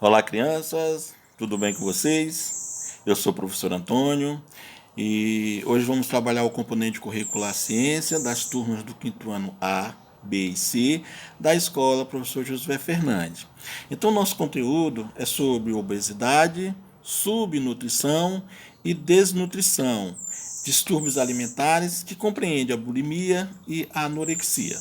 Olá, crianças, tudo bem com vocês? Eu sou o professor Antônio e hoje vamos trabalhar o componente curricular Ciência das turmas do quinto ano A, B e C da escola Professor Josué Fernandes. Então, nosso conteúdo é sobre obesidade, subnutrição e desnutrição, distúrbios alimentares que compreende a bulimia e a anorexia.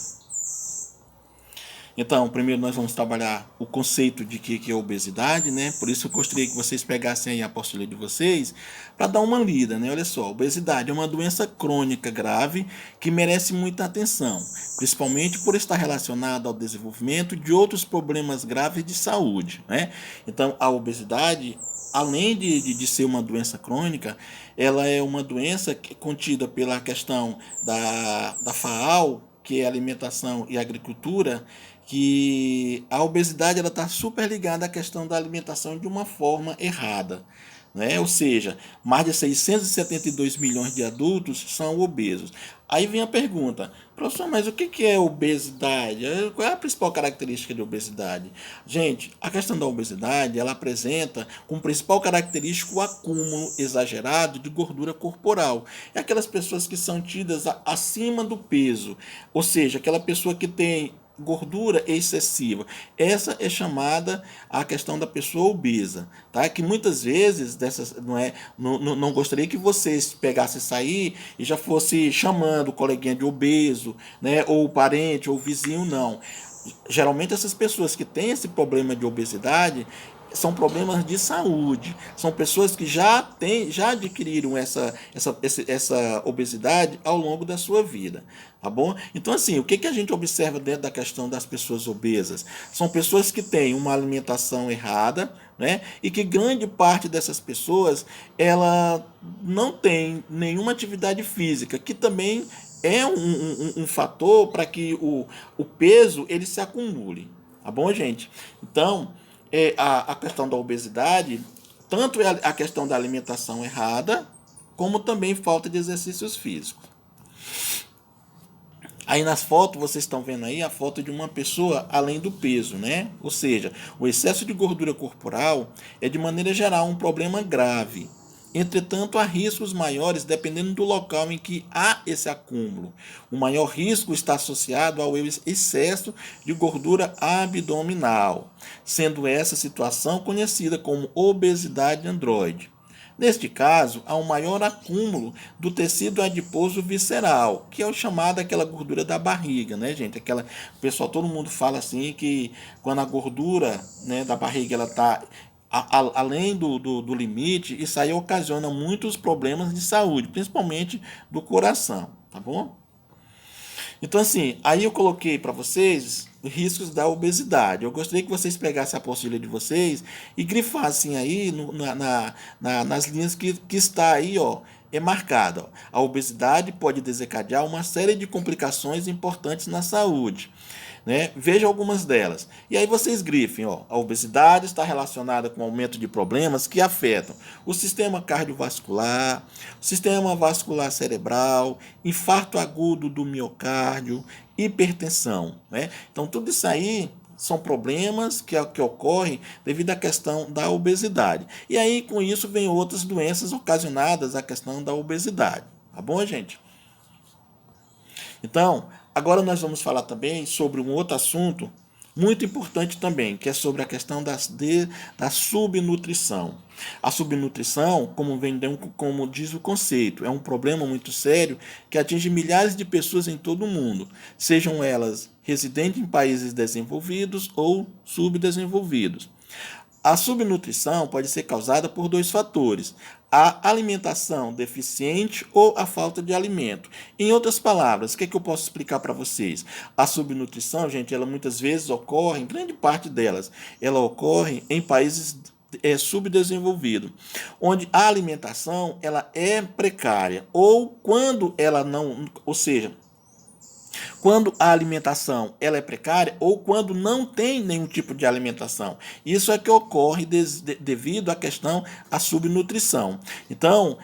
Então, primeiro nós vamos trabalhar o conceito de que é obesidade, né? Por isso eu gostaria que vocês pegassem aí a apostila de vocês para dar uma lida, né? Olha só, obesidade é uma doença crônica grave que merece muita atenção, principalmente por estar relacionada ao desenvolvimento de outros problemas graves de saúde, né? Então, a obesidade, além de ser uma doença crônica, ela é uma doença contida pela questão da FAO, que é alimentação e agricultura, que a obesidade ela está super ligada à questão da alimentação de uma forma errada. Né? Ou seja, mais de 672 milhões de adultos são obesos. Aí vem a pergunta, professor, mas o que é obesidade? Qual é a principal característica de obesidade? Gente, a questão da obesidade, ela apresenta como principal característica o acúmulo exagerado de gordura corporal. É aquelas pessoas que são tidas acima do peso, ou seja, aquela pessoa que tem gordura excessiva. Essa é chamada a questão da pessoa obesa, tá? Que muitas vezes dessas não gostaria que vocês pegassem isso aí e já fosse chamando o coleguinha de obeso, né? Ou o parente ou o vizinho, não. Geralmente essas pessoas que têm esse problema de obesidade são problemas de saúde, são pessoas que já adquiriram essa obesidade ao longo da sua vida, tá bom? Então, assim, o que a gente observa dentro da questão das pessoas obesas? São pessoas que têm uma alimentação errada, né? E que grande parte dessas pessoas, ela não tem nenhuma atividade física, que também é um fator para que o peso ele se acumule, tá bom, gente? Então, a questão da obesidade, tanto é a questão da alimentação errada, como também falta de exercícios físicos. Aí nas fotos, vocês estão vendo aí a foto de uma pessoa além do peso, né? Ou seja, o excesso de gordura corporal é de maneira geral um problema grave. Entretanto, há riscos maiores dependendo do local em que há esse acúmulo. O maior risco está associado ao excesso de gordura abdominal, sendo essa situação conhecida como obesidade androide. Neste caso, há um maior acúmulo do tecido adiposo visceral, que é o chamado aquela gordura da barriga, né, gente? Aquela, pessoal, todo mundo fala assim que quando a gordura, né, da barriga ela está além do limite, isso aí ocasiona muitos problemas de saúde, principalmente do coração, tá bom? Então, assim, aí eu coloquei para vocês os riscos da obesidade. Eu gostaria que vocês pegassem a apostila de vocês e grifassem aí nas linhas que está aí, ó, é marcada. Ó. A obesidade pode desencadear uma série de complicações importantes na saúde. Né? Veja algumas delas. E aí vocês grifem, ó, a obesidade está relacionada com o aumento de problemas que afetam o sistema cardiovascular, o sistema vascular cerebral, infarto agudo do miocárdio, hipertensão. Né? Então, tudo isso aí são problemas que ocorrem devido à questão da obesidade. E aí, com isso, vem outras doenças ocasionadas à questão da obesidade. Tá bom, gente? Então, agora nós vamos falar também sobre um outro assunto muito importante também, que é sobre a questão da subnutrição. A subnutrição, como diz o conceito, é um problema muito sério que atinge milhares de pessoas em todo o mundo, sejam elas residentes em países desenvolvidos ou subdesenvolvidos. A subnutrição pode ser causada por dois fatores: a alimentação deficiente ou a falta de alimento. Em outras palavras, o que eu posso explicar para vocês? A subnutrição, gente, ela muitas vezes ocorre, em grande parte delas, ela ocorre em países subdesenvolvidos, onde a alimentação ela é precária, ou quando ela não, ou seja, quando a alimentação ela é precária ou quando não tem nenhum tipo de alimentação. Isso é que ocorre devido à questão à subnutrição. Então,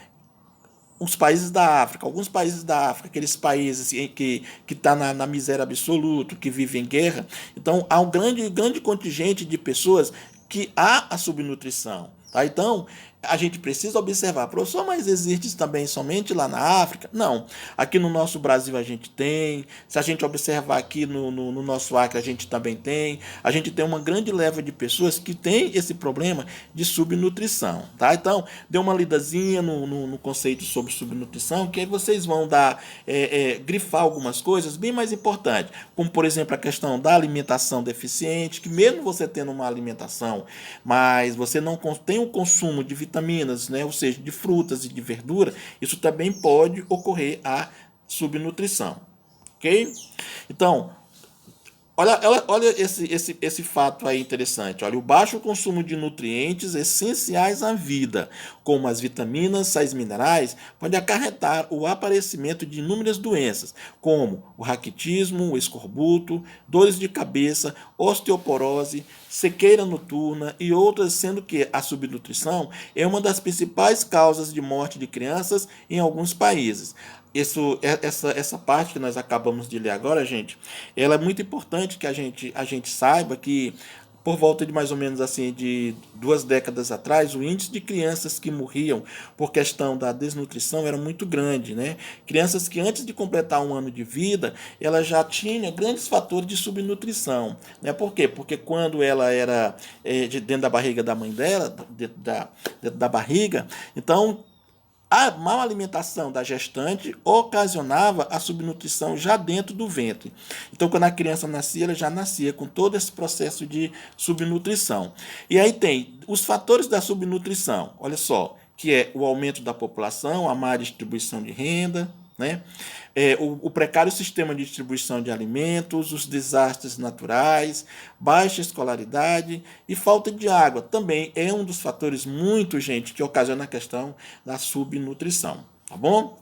os países da África, alguns países da África, aqueles países que estão na miséria absoluta, que vivem em guerra, então há um grande contingente de pessoas que há a subnutrição. Tá? Então, a gente precisa observar, professor, mas existe isso também somente lá na África? Não. Aqui no nosso Brasil a gente tem, se a gente observar aqui no nosso Acre a gente também tem, a gente tem uma grande leva de pessoas que tem esse problema de subnutrição. Tá? Então, dê uma lidazinha no conceito sobre subnutrição, que aí vocês vão dar, grifar algumas coisas bem mais importantes, como por exemplo a questão da alimentação deficiente, que mesmo você tendo uma alimentação, mas você não tem o consumo de vitaminas, né, ou seja, de frutas e de verdura, isso também pode ocorrer a subnutrição. Ok? Então, olha esse fato aí interessante. Olha, o baixo consumo de nutrientes essenciais à vida, como as vitaminas, sais minerais, pode acarretar o aparecimento de inúmeras doenças, como o raquitismo, o escorbuto, dores de cabeça, osteoporose, sequeira noturna e outras, sendo que a subnutrição é uma das principais causas de morte de crianças em alguns países. Essa parte que nós acabamos de ler agora, gente, ela é muito importante que a gente saiba que por volta de mais ou menos assim de 2 décadas atrás, o índice de crianças que morriam por questão da desnutrição era muito grande, né? Crianças que antes de completar 1 ano de vida, ela já tinha grandes fatores de subnutrição, né? Por quê? Porque quando ela era dentro da barriga da mãe dela, dentro da barriga, então a má alimentação da gestante ocasionava a subnutrição já dentro do ventre. Então, quando a criança nascia, ela já nascia com todo esse processo de subnutrição. E aí tem os fatores da subnutrição, olha só, que é o aumento da população, a má distribuição de renda, né? O precário sistema de distribuição de alimentos, os desastres naturais, baixa escolaridade e falta de água. Também é um dos fatores muito, gente, que ocasiona a questão da subnutrição. Tá bom?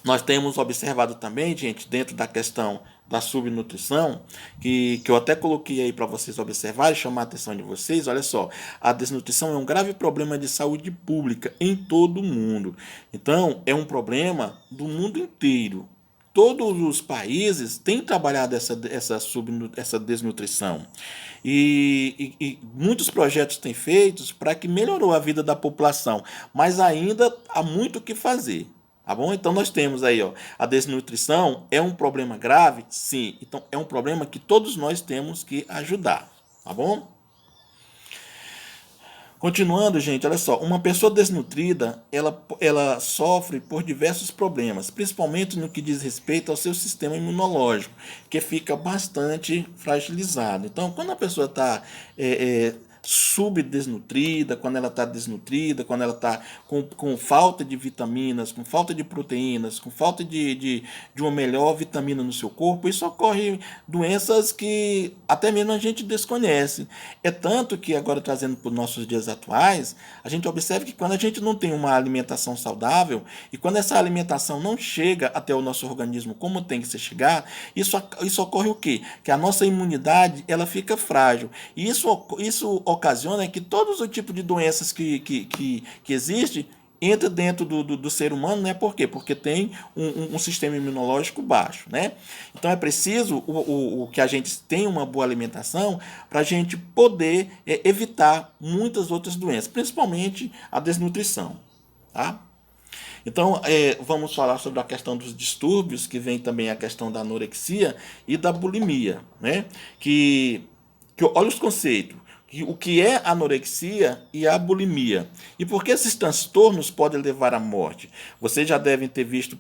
Nós temos observado também, gente, dentro da questão da subnutrição, que eu até coloquei aí para vocês observarem, chamar a atenção de vocês, olha só, a desnutrição é um grave problema de saúde pública em todo o mundo. Então, é um problema do mundo inteiro. Todos os países têm trabalhado essa desnutrição. E muitos projetos têm feitos para que melhorou a vida da população, mas ainda há muito o que fazer. Tá bom? Então nós temos aí, ó, a desnutrição é um problema grave? Sim. Então é um problema que todos nós temos que ajudar. Tá bom? Continuando, gente, olha só, uma pessoa desnutrida, ela sofre por diversos problemas, principalmente no que diz respeito ao seu sistema imunológico, que fica bastante fragilizado. Então, quando a pessoa está subdesnutrida, quando ela está desnutrida, quando ela está com falta de vitaminas, com falta de proteínas, com falta de uma melhor vitamina no seu corpo, isso ocorre doenças que até mesmo a gente desconhece. É tanto que agora trazendo para os nossos dias atuais, a gente observa que quando a gente não tem uma alimentação saudável e quando essa alimentação não chega até o nosso organismo como tem que se chegar, isso ocorre o quê? Que a nossa imunidade ela fica frágil. E isso ocasiona que todos os tipos de doenças que existem entra dentro do ser humano, né? Por quê? Porque tem um sistema imunológico baixo, né? Então é preciso que a gente tenha uma boa alimentação para a gente poder evitar muitas outras doenças, principalmente a desnutrição, tá? Então, vamos falar sobre a questão dos distúrbios, que vem também a questão da anorexia e da bulimia, né? Olha os conceitos. O que é anorexia e a bulimia. E por que esses transtornos podem levar à morte? Vocês já devem ter visto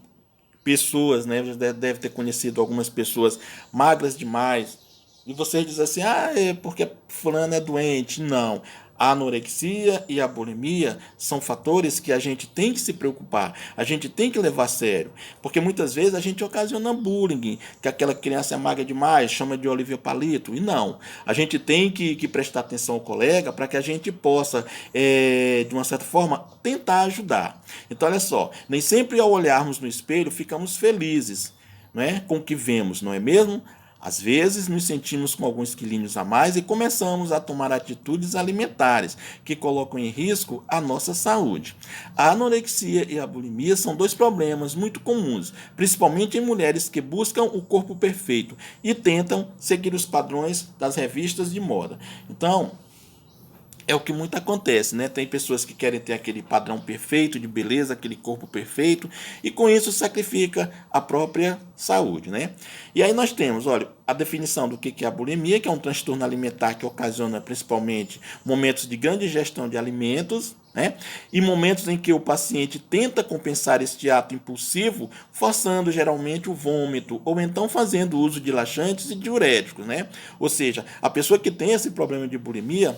pessoas, né? Já deve ter conhecido algumas pessoas magras demais. E vocês dizem assim, é porque fulano é doente. Não. A anorexia e a bulimia são fatores que a gente tem que se preocupar, a gente tem que levar a sério, porque muitas vezes a gente ocasiona bullying, que aquela criança é magra demais, chama de Olivia Palito, e não. A gente tem que prestar atenção ao colega para que a gente possa, de uma certa forma, tentar ajudar. Então, olha só, nem sempre ao olharmos no espelho ficamos felizes, não é, com o que vemos, não é mesmo? Às vezes nos sentimos com alguns quilinhos a mais e começamos a tomar atitudes alimentares que colocam em risco a nossa saúde. A anorexia e a bulimia são dois problemas muito comuns, principalmente em mulheres que buscam o corpo perfeito e tentam seguir os padrões das revistas de moda. Então, é o que muito acontece, né? Tem pessoas que querem ter aquele padrão perfeito de beleza, aquele corpo perfeito, e com isso sacrifica a própria saúde, né? E aí nós temos, olha, a definição do que é a bulimia, que é um transtorno alimentar que ocasiona principalmente momentos de grande ingestão de alimentos, né? E momentos em que o paciente tenta compensar este ato impulsivo, forçando geralmente o vômito, ou então fazendo uso de laxantes e diuréticos, né? Ou seja, a pessoa que tem esse problema de bulimia,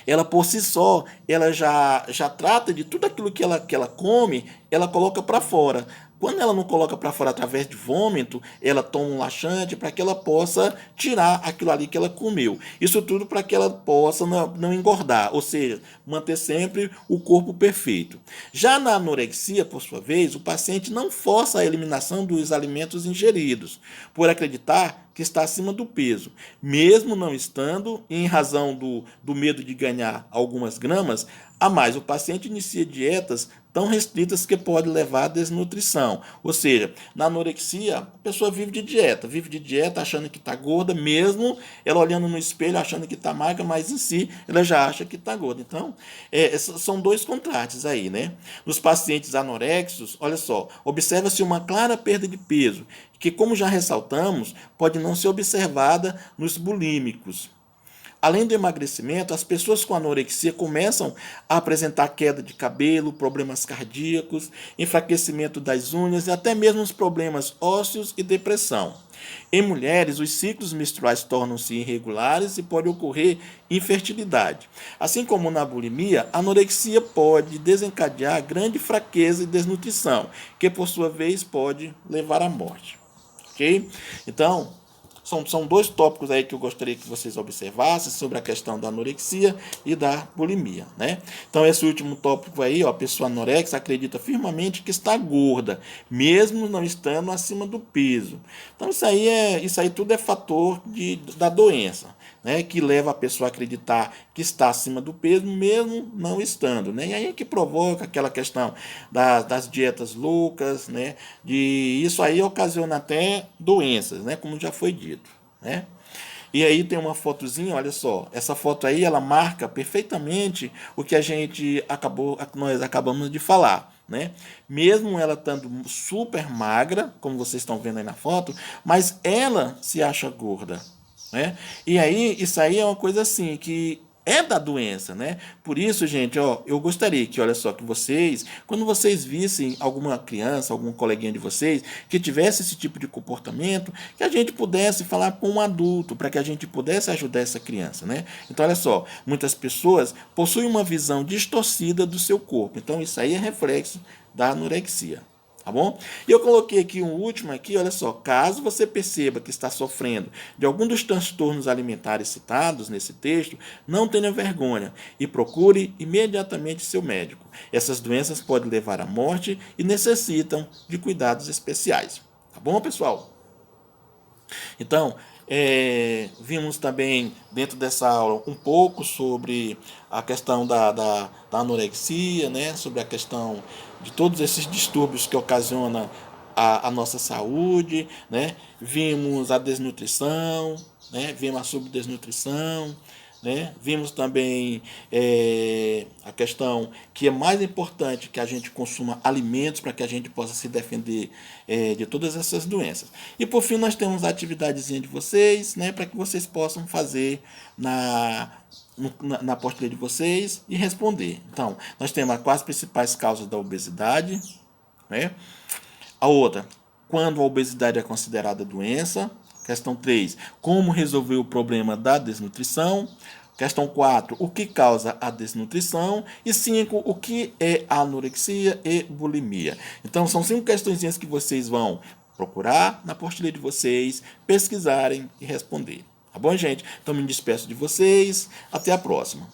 ela por si só, ela já trata de tudo aquilo que ela come, ela coloca para fora. Quando ela não coloca para fora através de vômito, ela toma um laxante para que ela possa tirar aquilo ali que ela comeu. Isso tudo para que ela possa não engordar, ou seja, manter sempre o corpo perfeito. Já na anorexia, por sua vez, o paciente não força a eliminação dos alimentos ingeridos, por acreditar que está acima do peso, mesmo não estando, em razão do medo de ganhar algumas gramas a mais. O paciente inicia dietas tão restritas que pode levar à desnutrição. Ou seja, na anorexia, a pessoa vive de dieta achando que está gorda, mesmo ela olhando no espelho achando que está magra, mas em si ela já acha que está gorda. Então, são dois contrastes aí, né? Nos pacientes anorexos, olha só, observa-se uma clara perda de peso, que, como já ressaltamos, pode não ser observada nos bulímicos. Além do emagrecimento, as pessoas com anorexia começam a apresentar queda de cabelo, problemas cardíacos, enfraquecimento das unhas e até mesmo os problemas ósseos e depressão. Em mulheres, os ciclos menstruais tornam-se irregulares e pode ocorrer infertilidade. Assim como na bulimia, a anorexia pode desencadear grande fraqueza e desnutrição, que por sua vez pode levar à morte. Ok? Então, são dois tópicos aí que eu gostaria que vocês observassem sobre a questão da anorexia e da bulimia, né? Então, esse último tópico aí, ó, a pessoa anorexa acredita firmemente que está gorda, mesmo não estando acima do peso. Então, isso aí tudo é fator da doença, né? Que leva a pessoa a acreditar que está acima do peso, mesmo não estando, né? E aí é que provoca aquela questão das dietas loucas, né? Isso aí ocasiona até doenças, né? Como já foi dito, né? E aí tem uma fotozinha, olha só, essa foto aí ela marca perfeitamente o que nós acabamos de falar, né? Mesmo ela estando super magra, como vocês estão vendo aí na foto, mas ela se acha gorda, né? E aí isso aí é uma coisa assim que é da doença, né? Por isso, gente, ó, eu gostaria que, olha só, que vocês, quando vocês vissem alguma criança, algum coleguinha de vocês que tivesse esse tipo de comportamento, que a gente pudesse falar com um adulto, para que a gente pudesse ajudar essa criança, né? Então, olha só, muitas pessoas possuem uma visão distorcida do seu corpo. Então, isso aí é reflexo da anorexia. Tá bom? E eu coloquei aqui um último aqui, olha só, caso você perceba que está sofrendo de algum dos transtornos alimentares citados nesse texto, não tenha vergonha e procure imediatamente seu médico. Essas doenças podem levar à morte e necessitam de cuidados especiais. Tá bom, pessoal? Então, vimos também dentro dessa aula um pouco sobre a questão da anorexia, né? Sobre a questão de todos esses distúrbios que ocasionam a nossa saúde, né? Vimos a desnutrição, né? Vimos a subdesnutrição, né? Vimos também a questão que é mais importante que a gente consuma alimentos para que a gente possa se defender de todas essas doenças. E por fim nós temos a atividadezinha de vocês, né? Para que vocês possam fazer na apostila de vocês e responder. Então, nós temos as principais causas da obesidade, né? A outra, quando a obesidade é considerada doença. Questão 3, como resolver o problema da desnutrição. Questão 4, o que causa a desnutrição. E 5, o que é anorexia e bulimia. Então, são 5 questõezinhas que vocês vão procurar na apostila de vocês, pesquisarem e responder. Tá bom, gente? Então, me despeço de vocês. Até a próxima.